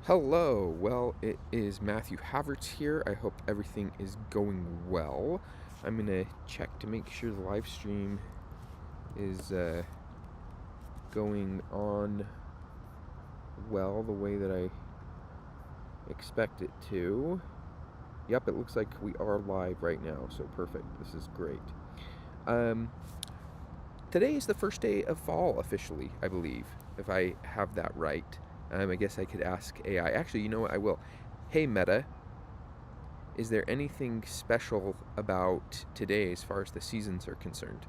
Hello, well, it is Matthew Havertz here. I hope everything is going well. I'm gonna check to make sure the live stream is going on well the way that I expect it to. Yep, it looks like we are live right now, so perfect. This is great. Um, Today is the first day of fall officially, I believe, if I have that right. I guess I could ask AI. Actually, you know what? I will. Hey, Meta, is there anything special about today as far as the seasons are concerned?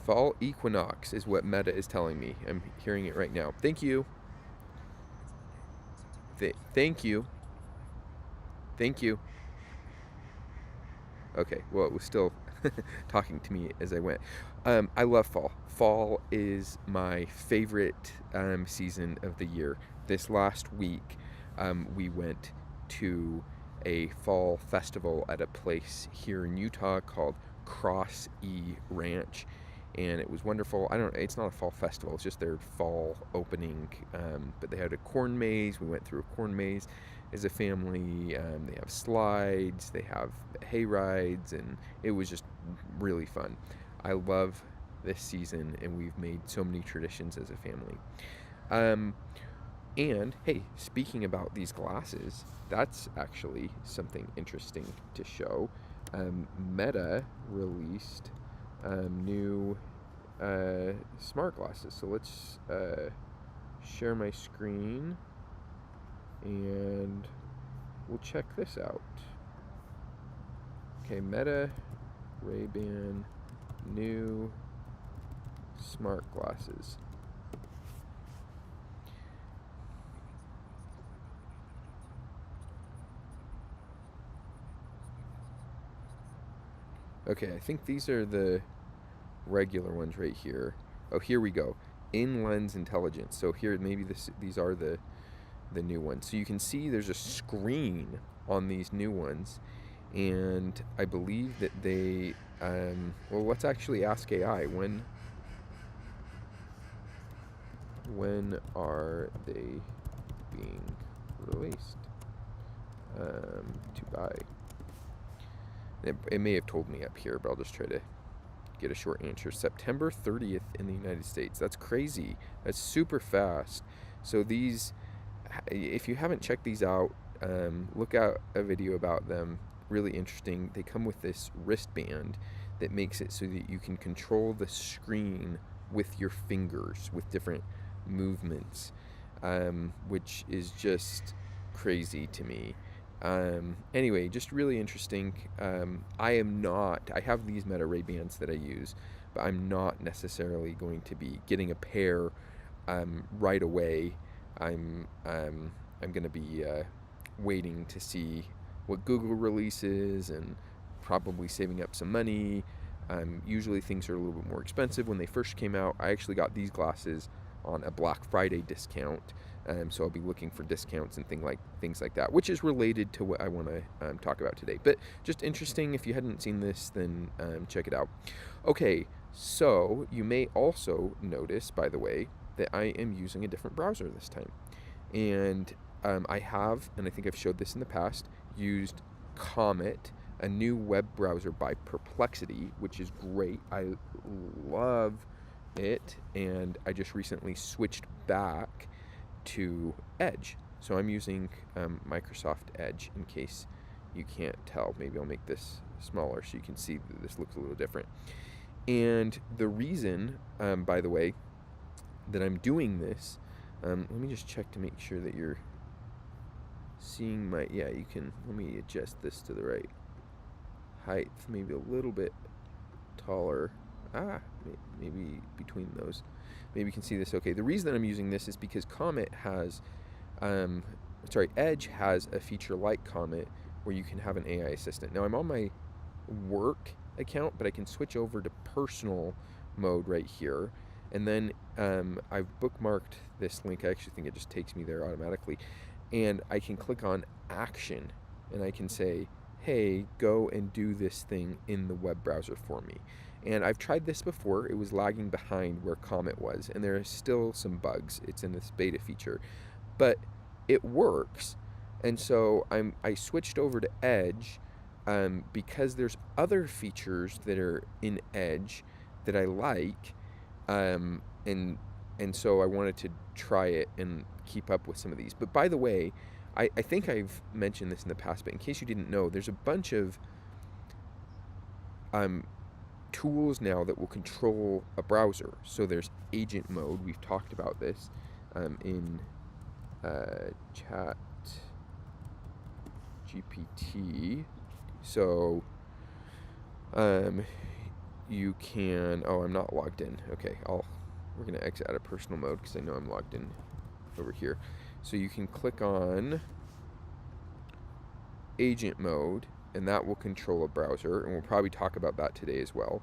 Fall equinox is what Meta is telling me. I'm hearing it right now. Thank you. Thank you. Thank you. Okay, well, it was still talking to me as I went. I love fall. Fall is my favorite season of the year. This last week, we went to a fall festival at a place here in Utah called Cross E Ranch, and it was wonderful. I don't. It's not a fall festival. It's just their fall opening. But they had a corn maze. We went through a corn maze as a family. They have slides. They have hay rides, and it was just really fun. I love this season, and we've made so many traditions as a family. Um, and hey, speaking about these glasses, that's actually something interesting to show. Meta released new smart glasses. So let's share my screen and we'll check this out. Okay, Meta Ray-Ban new smart glasses. Okay, I think these are the regular ones right here. Oh, here we go. In-lens intelligence. So here, maybe these are the new ones. So you can see there's a screen on these new ones, and I believe that they. Well, let's actually ask AI when are they being released to buy. It may have told me up here, but I'll just try to get a short answer. September 30th in the United States. That's crazy. That's super fast. So these, if you haven't checked these out, look out a video about them. Really interesting. They come with this wristband that makes it so that you can control the screen with your fingers with different movements, which is just crazy to me. Anyway, just really interesting. I have these Meta Ray Bans that I use, but I'm not necessarily going to be getting a pair right away. I'm going to be waiting to see what Google releases and probably saving up some money. Usually things are a little bit more expensive when they first came out. I actually got these glasses on a Black Friday discount. So I'll be looking for discounts and things like that, which is related to what I want to talk about today. But just interesting. If you hadn't seen this, then check it out. Okay, so you may also notice, by the way, that I am using a different browser this time. And I have, and I think I've showed this in the past, used Comet, a new web browser by Perplexity, which is great. I love it, and I just recently switched back to Edge. So I'm using Microsoft Edge in case you can't tell. Maybe I'll make this smaller so you can see that this looks a little different. And the reason, by the way, that I'm doing this, let me just check to make sure that you're seeing my, yeah, you can, let me adjust this to the right height, maybe a little bit taller. Maybe between those. Maybe you can see this okay. The reason that I'm using this is because Edge has a feature like Comet where you can have an AI assistant. Now I'm on my work account, but I can switch over to personal mode right here. And then I've bookmarked this link. I actually think it just takes me there automatically. And I can click on action and I can say, hey, go and do this thing in the web browser for me. And I've tried this before. It was lagging behind where Comet was, and there are still some bugs. It's in this beta feature, but it works. And so I switched over to Edge because there's other features that are in Edge that I like, and so I wanted to try it and keep up with some of these. But by the way, I think I've mentioned this in the past, but in case you didn't know, there's a bunch of tools now that will control a browser. So there's agent mode. We've talked about this in Chat GPT. So you can, oh, I'm not logged in. Okay, we're gonna exit out of personal mode because I know I'm logged in over here. So you can click on agent mode, and that will control a browser, and we'll probably talk about that today as well.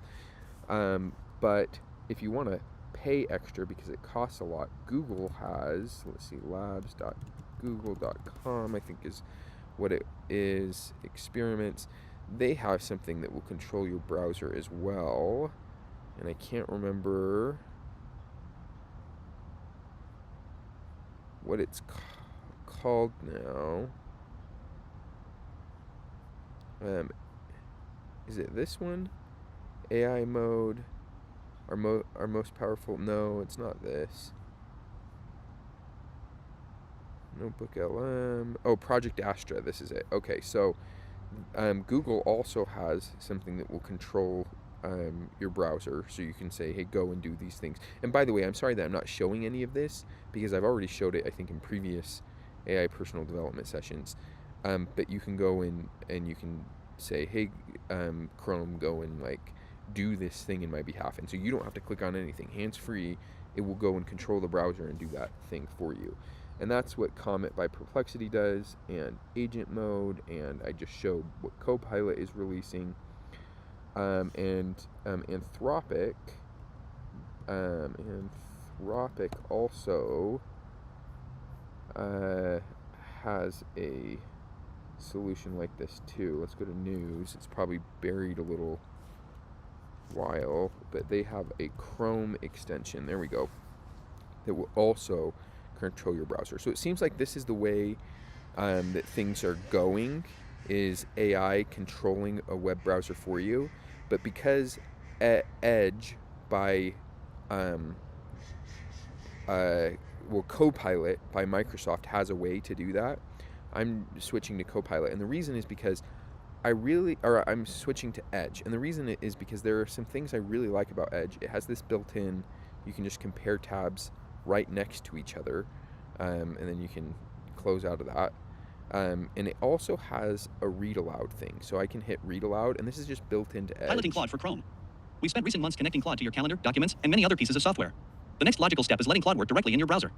But if you want to pay extra because it costs a lot, Google has, let's see, labs.google.com, I think is what it is, experiments. They have something that will control your browser as well, and I can't remember what it's called now. Is it this one? AI mode, our most powerful? No, it's not this. Notebook LM. Oh, Project Astra. This is it. Okay, so Google also has something that will control your browser, so you can say, hey, go and do these things. And by the way, I'm sorry that I'm not showing any of this because I've already showed it, I think, in previous AI personal development sessions. But you can go in and you can say, hey, Chrome, go and like do this thing in my behalf. And so you don't have to click on anything. Hands-free, it will go and control the browser and do that thing for you. And that's what Comet by Perplexity does, and agent mode, and I just showed what Copilot is releasing. And Anthropic also has a solution like this too. Let's go to news. It's probably buried a little while, but they have a Chrome extension, there we go, that will also control your browser. So it seems like this is the way that things are going, is AI controlling a web browser for you. But because Edge by Copilot by Microsoft has a way to do that, I'm switching to Copilot. And the reason is because I'm switching to Edge. And the reason is because there are some things I really like about Edge. It has this built-in, you can just compare tabs right next to each other, and then you can close out of that. And it also has a read aloud thing. So I can hit read aloud, and this is just built into Edge. Piloting Claude for Chrome. We've spent recent months connecting Claude to your calendar, documents, and many other pieces of software. The next logical step is letting Claude work directly in your browser.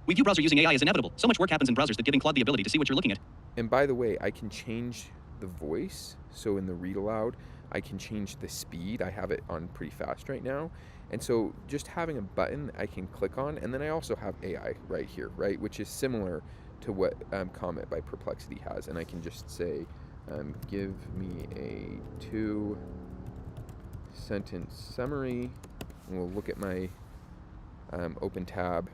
We view browser using AI as inevitable. So much work happens in browsers that giving Claude the ability to see what you're looking at. And by the way, I can change the voice. So in the read aloud, I can change the speed. I have it on pretty fast right now. And so just having a button I can click on, and then I also have AI right here, right? Which is similar to what Comet by Perplexity has. And I can just say, give me a 2-sentence summary. And we'll look at my open tab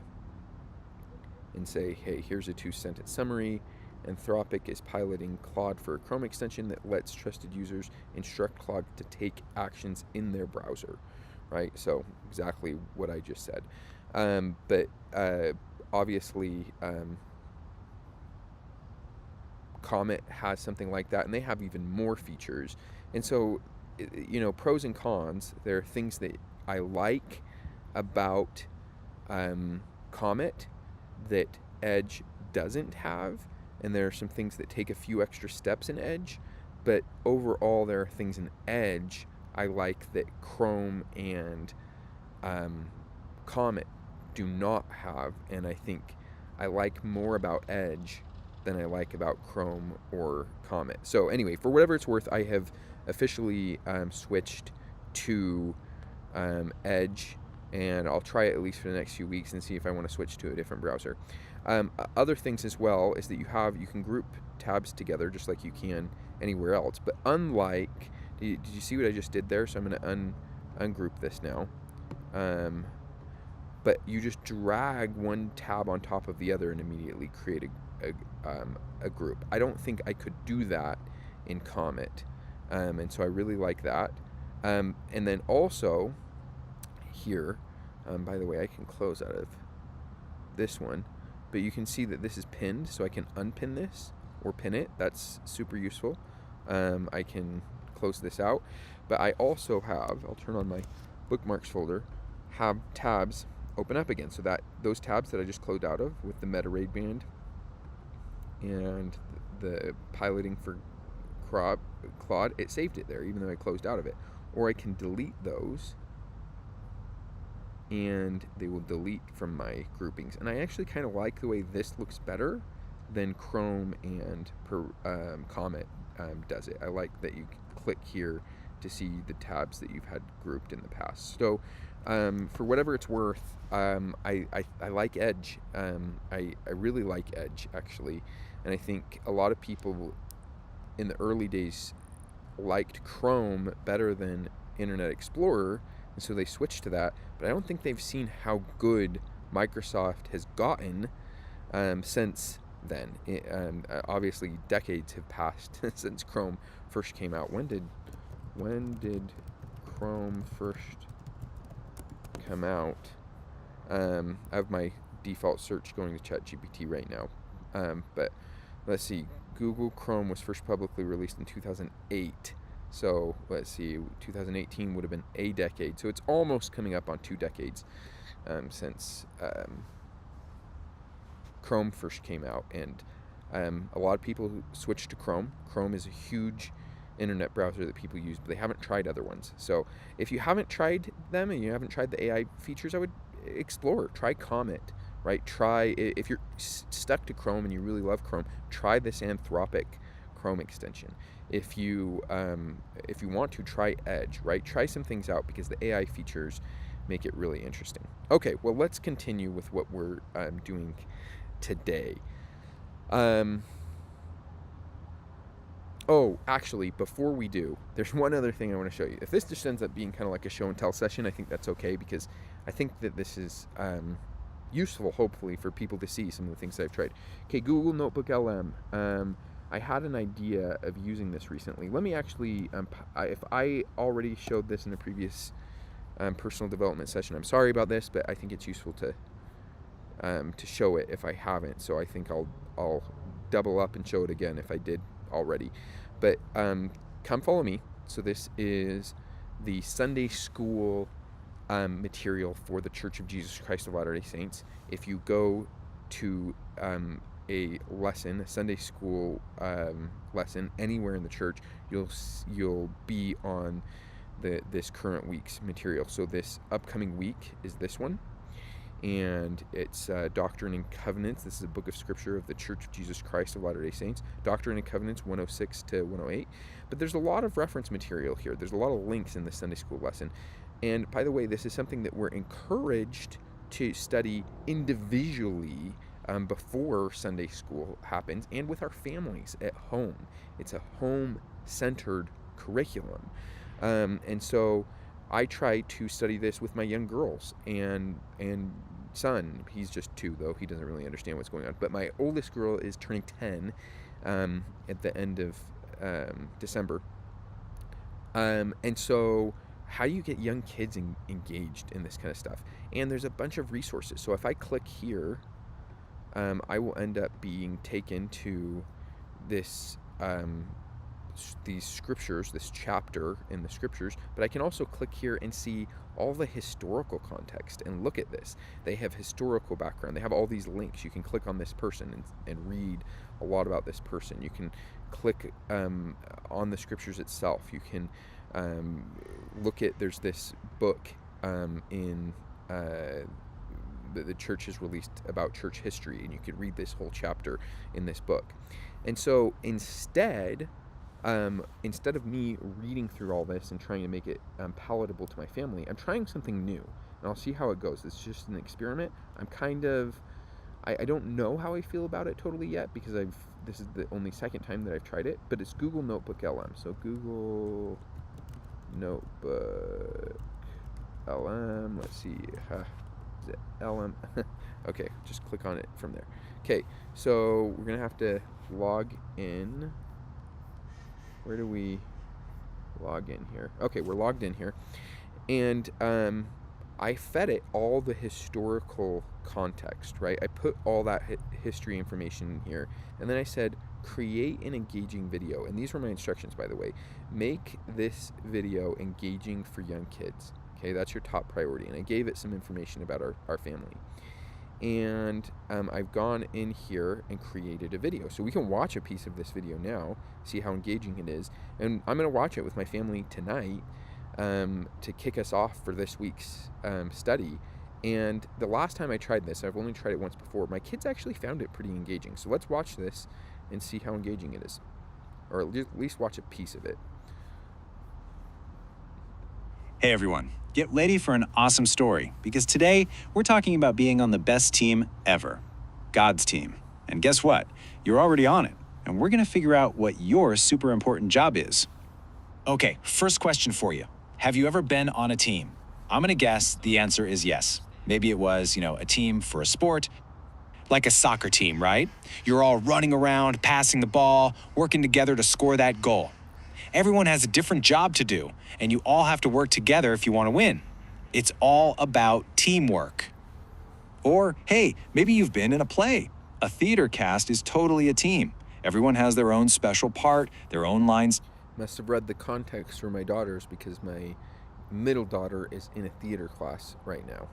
and say, hey, here's a 2-sentence summary. Anthropic is piloting Claude for a Chrome extension that lets trusted users instruct Claude to take actions in their browser, right? So exactly what I just said. But obviously, Comet has something like that, and they have even more features. And so, pros and cons. There are things that I like about Comet that Edge doesn't have, and there are some things that take a few extra steps in Edge, but overall there are things in Edge I like that Chrome and Comet do not have, and I think I like more about Edge than I like about Chrome or Comet. So anyway, for whatever it's worth, I have officially switched to Edge, and I'll try it at least for the next few weeks and see if I want to switch to a different browser. Other things as well is that you can group tabs together just like you can anywhere else. But unlike, did you see what I just did there? So I'm going to ungroup this now. But you just drag one tab on top of the other and immediately create a group. I don't think I could do that in Comet, and so I really like that. And then also here, by the way, I can close out of this one, but you can see that this is pinned, so I can unpin this or pin it. That's super useful. I can close this out, but I also have, I'll turn on my bookmarks folder, have tabs open up again, so that those tabs that I just closed out of with the meta raid band and the piloting for Claude, it saved it there even though I closed out of it. Or I can delete those and they will delete from my groupings. And I actually kind of like the way this looks better than Chrome and Comet does it. I like that you click here to see the tabs that you've had grouped in the past. So for whatever it's worth, I like Edge. I really like Edge, actually. And I think a lot of people in the early days liked Chrome better than Internet Explorer, and so they switched to that. But I don't think they've seen how good Microsoft has gotten since then. Obviously, decades have passed since Chrome first came out. When did Chrome first come out? I have my default search going to ChatGPT right now, but let's see. Google Chrome was first publicly released in 2008. So let's see, 2018 would have been a decade. So it's almost coming up on 2 decades since Chrome first came out. And a lot of people switched to Chrome. Chrome is a huge internet browser that people use, but they haven't tried other ones. So if you haven't tried them and you haven't tried the AI features, I would explore. Try Comet, right? Try, if you're stuck to Chrome and you really love Chrome, try this Anthropic Chrome extension. If you want to, try Edge, right? Try some things out because the AI features make it really interesting. Okay, well, let's continue with what we're doing today. Oh, actually, before we do, there's one other thing I want to show you. If this just ends up being kind of like a show and tell session, I think that's okay, because I think that this is useful, hopefully, for people to see some of the things that I've tried. Okay, Google Notebook LM. I had an idea of using this recently. Let me actually, if I already showed this in a previous personal development session, I'm sorry about this, but I think it's useful to show it if I haven't. So I think I'll double up and show it again if I did already. But come follow me. So this is the Sunday school material for the Church of Jesus Christ of Latter-day Saints. If you go to a Sunday school lesson anywhere in the church, you'll be on this current week's material. So this upcoming week is this one, and it's Doctrine and Covenants. This is a book of scripture of the Church of Jesus Christ of Latter-day Saints. Doctrine and Covenants 106 to 108. But there's a lot of reference material here. There's a lot of links in the Sunday school lesson. And by the way, this is something that we're encouraged to study individually before Sunday school happens, and with our families at home. It's a home-centered curriculum. And so I try to study this with my young girls and son. He's just 2, though. He doesn't really understand what's going on. But my oldest girl is turning 10 at the end of December. And so how do you get young kids engaged in this kind of stuff? And there's a bunch of resources. So if I click here, I will end up being taken to this these scriptures, this chapter in the scriptures, but I can also click here and see all the historical context and look at this. They have historical background. They have all these links. You can click on this person and read a lot about this person. You can click on the scriptures itself. You can look at, there's this book in the church has released about church history, and you could read this whole chapter in this book. And so instead of me reading through all this and trying to make it palatable to my family, I'm trying something new, and I'll see how it goes. It's just an experiment. I'm kind of I don't know how I feel about it totally yet because this is the only second time that I've tried it, but it's Google Notebook LM. So Google Notebook LM, let's see, is it LM? Okay, just click on it from there. Okay, so we're gonna have to log in. Where do we log in here? Okay, we're logged in here. And I fed it all the historical context, right? I put all that history information in here. And then I said, create an engaging video. And these were my instructions, by the way. Make this video engaging for young kids. Okay, that's your top priority. And I gave it some information about our family. And I've gone in here and created a video. So we can watch a piece of this video now, see how engaging it is. And I'm going to watch it with my family tonight to kick us off for this week's study. And the last time I tried this, I've only tried it once before, my kids actually found it pretty engaging. So let's watch this and see how engaging it is. Or at least watch a piece of it. Hey everyone, get ready for an awesome story because today we're talking about being on the best team ever, God's team. And guess what? You're already on it, and we're going to figure out what your super important job is. Okay, first question for you. Have you ever been on a team? I'm going to guess the answer is yes. Maybe it was, a team for a sport, like a soccer team, right? You're all running around, passing the ball, working together to score that goal. Everyone has a different job to do, and you all have to work together if you want to win. It's all about teamwork. Or, hey, maybe you've been in a play. A theater cast is totally a team. Everyone has their own special part, their own lines. Must have read the context for my daughters because my middle daughter is in a theater class right now.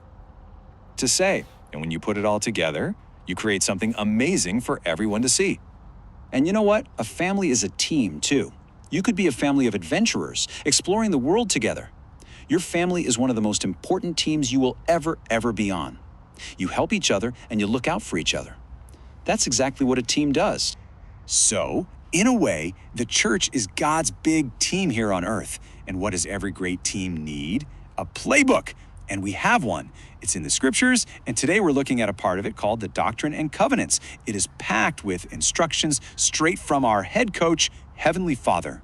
To say, and when you put it all together, you create something amazing for everyone to see. And you know what? A family is a team, too. You could be a family of adventurers, exploring the world together. Your family is one of the most important teams you will ever be on. You help each other and you look out for each other. That's exactly what a team does. So, in a way, the church is God's big team here on earth. And what does every great team need? A playbook. And we have one. It's in the scriptures, and today we're looking at a part of it called the Doctrine and Covenants. It is packed with instructions straight from our head coach, Heavenly Father.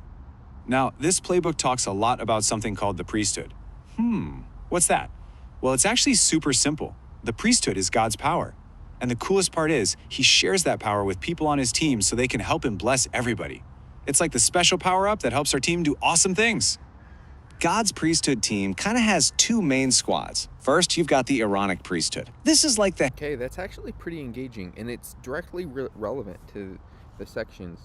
Now, this playbook talks a lot about something called the priesthood. What's that? Well, it's actually super simple. The priesthood is God's power. And the coolest part is, he shares that power with people on his team so they can help him bless everybody. It's like the special power-up that helps our team do awesome things. God's priesthood team kind of has two main squads. First, you've got the Aaronic priesthood. This is like the... Okay, that's actually pretty engaging, and it's directly relevant to the sections.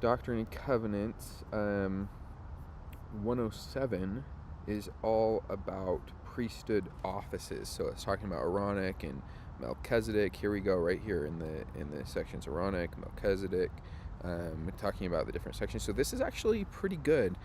Doctrine and Covenants 107 is all about priesthood offices. So it's talking about Aaronic and Melchizedek. Here we go, right here in the sections: Aaronic, Melchizedek. Talking about the different sections. So this is actually pretty good.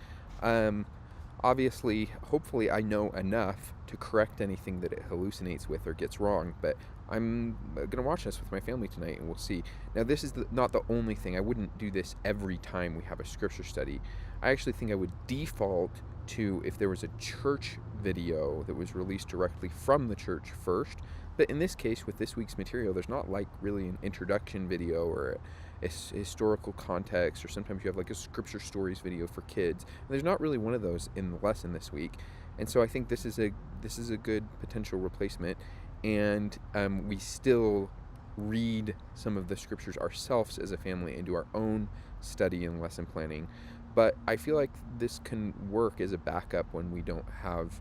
Obviously, hopefully I know enough to correct anything that it hallucinates with or gets wrong, but I'm going to watch this with my family tonight and we'll see. Now, this is not the only thing. I wouldn't do this every time we have a scripture study. I actually think I would default to if there was a church video that was released directly from the church first. But in this case, with this week's material, there's not like really an introduction video or a historical context, or sometimes you have like a scripture stories video for kids. And there's not really one of those in the lesson this week, and so I think this is a good potential replacement. And we still read some of the scriptures ourselves as a family and do our own study and lesson planning. But I feel like this can work as a backup when we don't have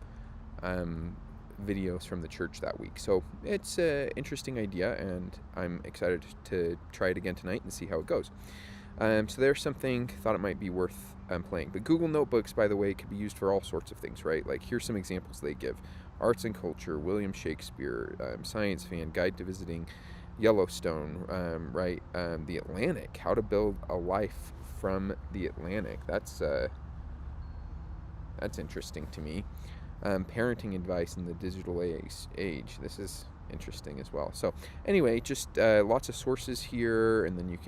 videos from the church that week. So it's an interesting idea, and I'm excited to try it again tonight and see how it goes. So there's something, thought it might be worth playing. But Google Notebooks, by the way, could be used for all sorts of things, right? Like here's some examples they give: Arts and Culture, William Shakespeare, Science Fan, Guide to Visiting Yellowstone, right? The Atlantic, How to Build a Life from the Atlantic. That's interesting to me. Parenting advice in the digital age. This is interesting as well. So anyway, just lots of sources here, and then you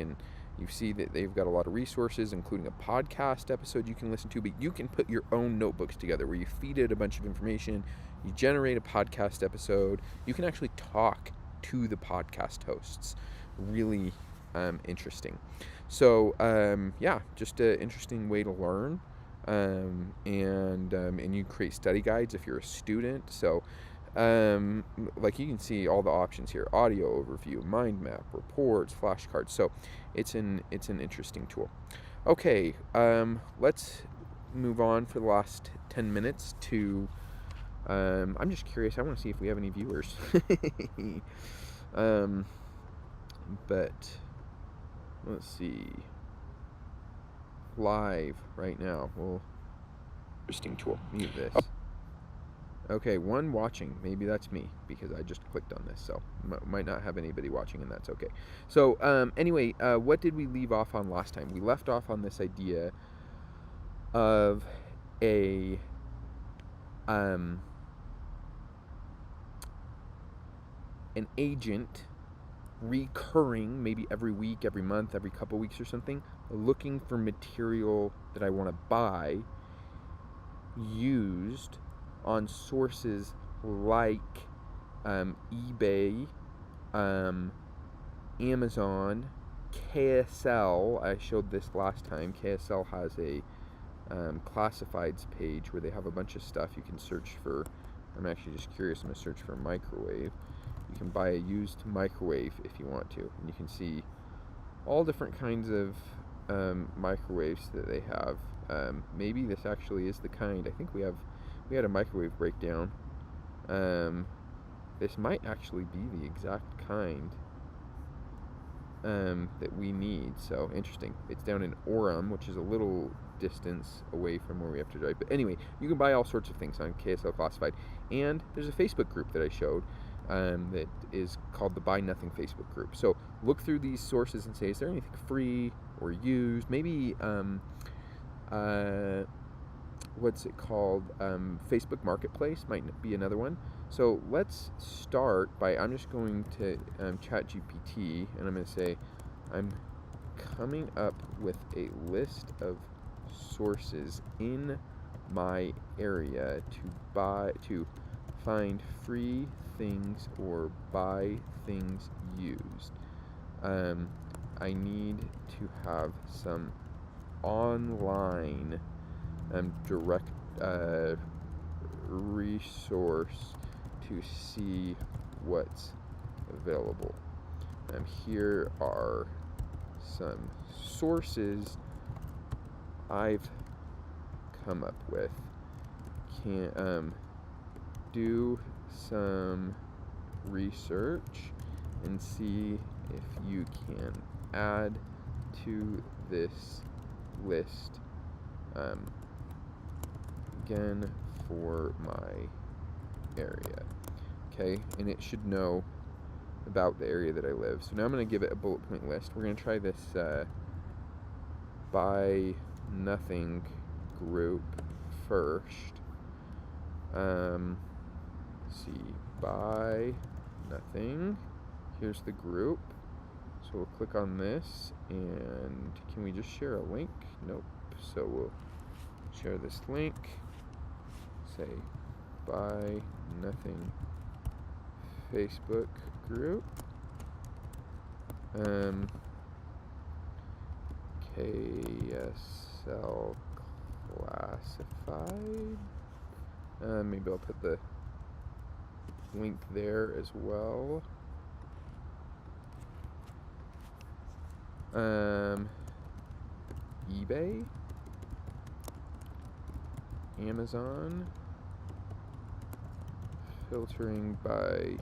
see that they've got a lot of resources, including a podcast episode you can listen to, but you can put your own notebooks together where you feed it a bunch of information, you generate a podcast episode, you can actually talk to the podcast hosts. Really interesting. So yeah, just an interesting way to learn. And you create study guides if you're a student. So like you can see all the options here: audio overview, mind map, reports, flashcards. So it's an interesting tool. Okay, let's move on for the last 10 minutes to I'm just curious. I want to see if we have any viewers. But let's see. Live right now. Well, interesting tool. Mute this. Okay, one watching. Maybe that's me because I just clicked on this, so might not have anybody watching, and that's okay. So anyway, what did we leave off on last time? We left off on this idea of an agent recurring, maybe every week, every month, every couple weeks or something, looking for material that I want to buy used on sources like eBay, Amazon, KSL. I showed this last time. KSL has a classifieds page where they have a bunch of stuff you can search for. I'm actually just curious. I'm going to search for microwave. You can buy a used microwave if you want to, and you can see all different kinds of microwaves that they have. Maybe this actually is the kind. I think we had a microwave breakdown. This might actually be the exact kind that we need. So interesting. It's down in Orem, which is a little distance away from where we have to drive. But anyway, you can buy all sorts of things on KSL Classified. And there's a Facebook group that I showed that is called the Buy Nothing Facebook group. So look through these sources and say, is there anything free or used? Maybe what's it called? Facebook Marketplace might be another one. So let's start by, I'm just going to ChatGPT, and I'm going to say, I'm coming up with a list of sources in my area to find free things or buy things used. I need to have some online direct resource to see what's available. Here are some sources I've come up with. Can do some research and see if you can add to this list again for my area. Okay, and it should know about the area that I live. So now I'm going to give it a bullet point list. We're going to try this Buy Nothing group first. Let's see, Buy Nothing. Here's the group. So we'll click on this, and can we just share a link? Nope. So we'll share this link. Say Buy Nothing Facebook group. KSL Classified. Maybe I'll put the link there as well. eBay, Amazon, filtering by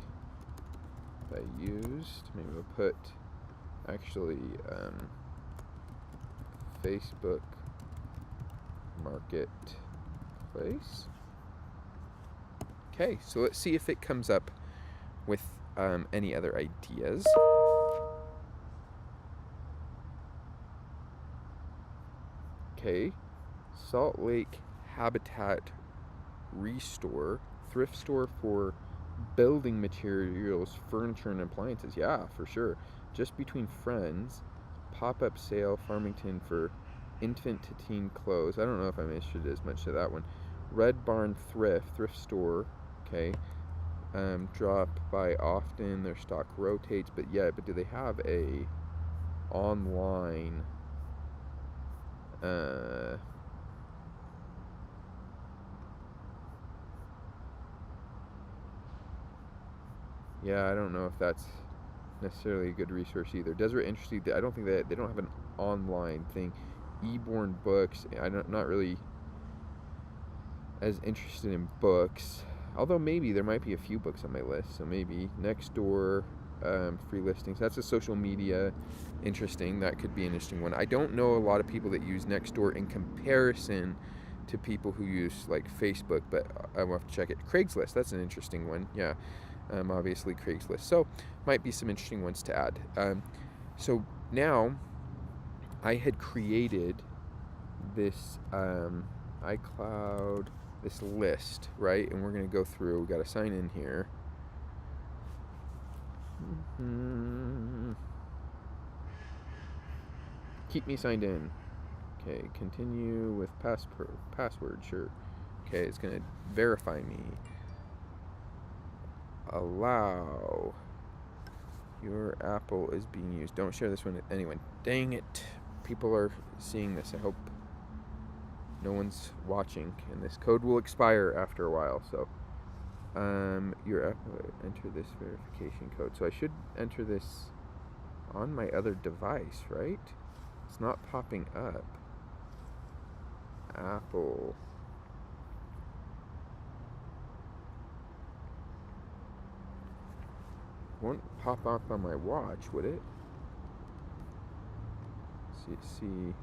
used. Maybe we'll put actually Facebook Marketplace. Okay, so let's see if it comes up with any other ideas. Okay, Salt Lake Habitat Restore, thrift store for building materials, furniture, and appliances. Yeah, for sure. Just Between Friends, pop-up sale, Farmington for infant to teen clothes. I don't know if I'm interested as much to that one. Red Barn Thrift store. Okay. drop by often. Their stock rotates, but do they have a online I don't know if that's necessarily a good resource either. Deseret Interesting, I don't think they don't have an online thing. Eborn Books, I'm not really as interested in books, although maybe there might be a few books on my list. So maybe Nextdoor, free listings. That's a social media. Interesting. That could be an interesting one. I don't know a lot of people that use Nextdoor in comparison to people who use like Facebook, but I will have to check it. Craigslist, that's an interesting one. Yeah. Obviously Craigslist. So might be some interesting ones to add. So now I had created this iCloud, this list, right? And we're going to go through. We got to sign in here. Keep me signed in. Okay, continue with password, sure. Okay, it's going to verify me. Allow. Your Apple is being used. Don't share this one with anyone. Dang it. People are seeing this. I hope no one's watching. And this code will expire after a while. So, your Apple, enter this verification code. So I should enter this on my other device, right? It's not popping up. Apple. Won't pop up on my watch, would it? See.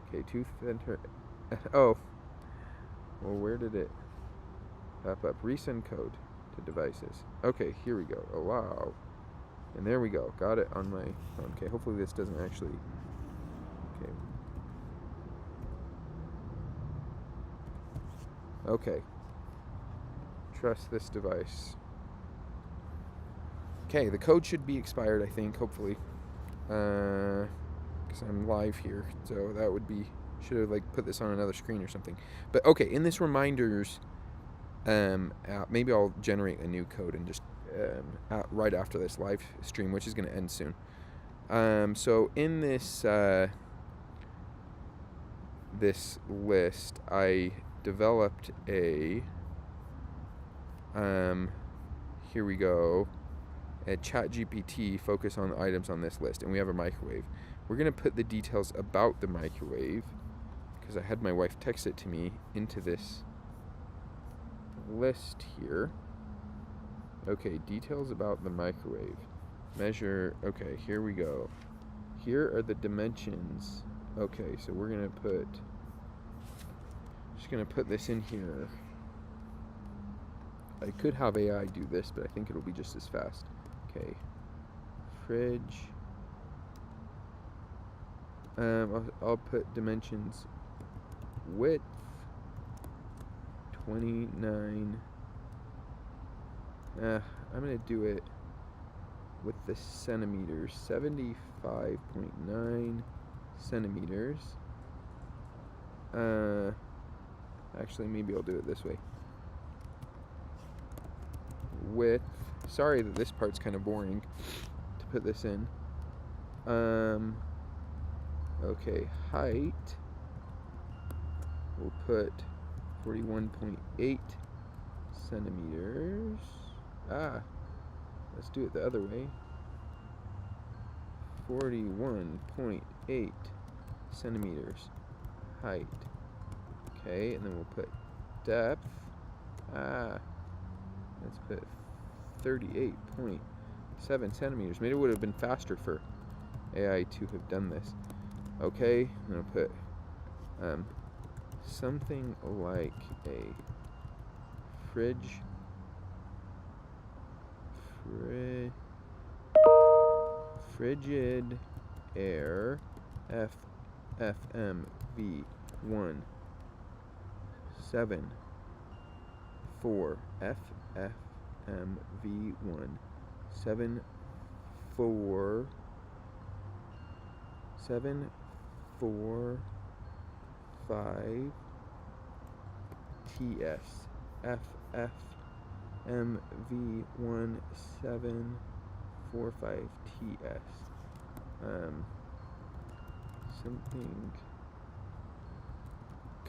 Okay, tooth enter. Oh. Well, where did it pop up? Resend code to devices. Okay, here we go. Allow. And there we go. Got it on my phone. Okay, hopefully this doesn't actually. Okay. Okay. Trust this device. Okay, the code should be expired, I think, hopefully. Because I'm live here, so that would be, should have like put this on another screen or something. But okay, in this reminders app, maybe I'll generate a new code and just right after this live stream, which is going to end soon. So in this this list, I developed a here we go. A ChatGPT focus on the items on this list, and we have a microwave. We're going to put the details about the microwave, because I had my wife text it to me, into this list here. Okay, details about the microwave. Measure, okay, here we go. Here are the dimensions. Okay, so we're going to put, just going to put this in here. I could have AI do this, but I think it'll be just as fast. Okay, fridge. I'll put dimensions. Width 29. I'm gonna do it with the centimeters. 75.9 centimeters. Actually, maybe I'll do it this way. Width. Sorry that this part's kind of boring to put this in. Okay, height. We'll put 41.8 centimeters. Let's do it the other way. 41.8 centimeters height. Okay, and then we'll put depth. Let's put 38.7 centimeters. Maybe it would have been faster for AI to have done this. Okay, I'm gonna put something like a frigid air FFMV1 7 4 FFMV1 7 4 5 TS MV1745TS. Something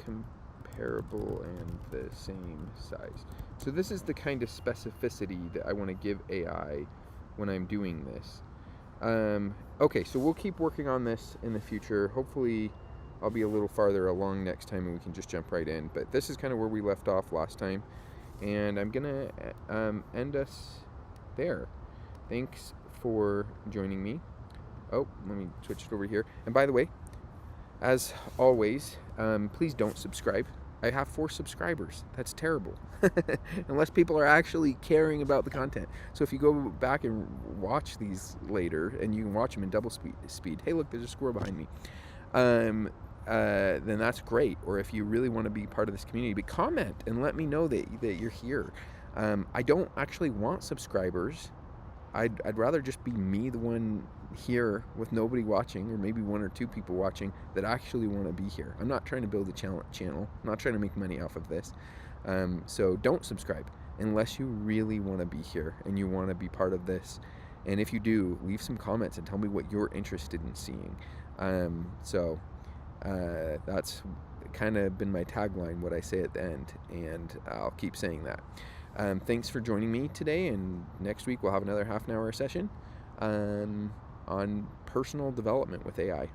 comparable and the same size. So this is the kind of specificity that I want to give AI when I'm doing this. Okay, so we'll keep working on this in the future. Hopefully I'll be a little farther along next time and we can just jump right in. But this is kind of where we left off last time. And I'm going to end us there. Thanks for joining me. Oh, let me switch it over here. And by the way, as always, please don't subscribe. I have 4 subscribers. That's terrible. Unless people are actually caring about the content. So if you go back and watch these later, and you can watch them in double speed. Hey, look, there's a squirrel behind me. Then that's great. Or if you really want to be part of this community, but comment and let me know that you're here. I don't actually want subscribers. I'd rather just be me, the one here with nobody watching, or maybe 1 or 2 people watching that actually want to be here. I'm not trying to build a channel. I'm not trying to make money off of this. So don't subscribe unless you really want to be here and you want to be part of this. And if you do, leave some comments and tell me what you're interested in seeing. That's kind of been my tagline, what I say at the end, and I'll keep saying that. Thanks for joining me today, and next week we'll have another half an hour session on personal development with AI.